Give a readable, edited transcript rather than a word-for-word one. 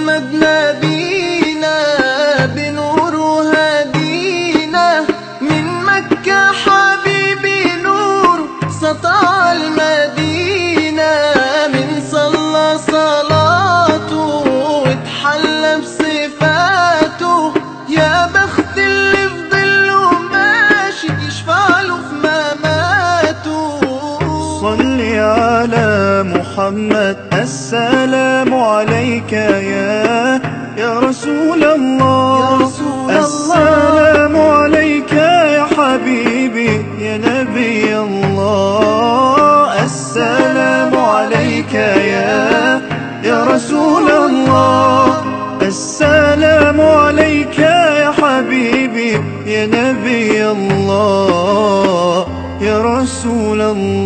محمد نبينا بنور هدينا من مكة حبيبي نور سطع المدينة من صلى صلاته واتحلى بصفاته يا بخت اللي في ظله ماشي يشفع له في مماته. صل على محمد السلام عليك يا رسول الله. السلام عليك يا حبيبي يا نبي الله. السلام عليك يا رسول الله. السلام عليك يا حبيبي يا نبي الله يا رسول الله.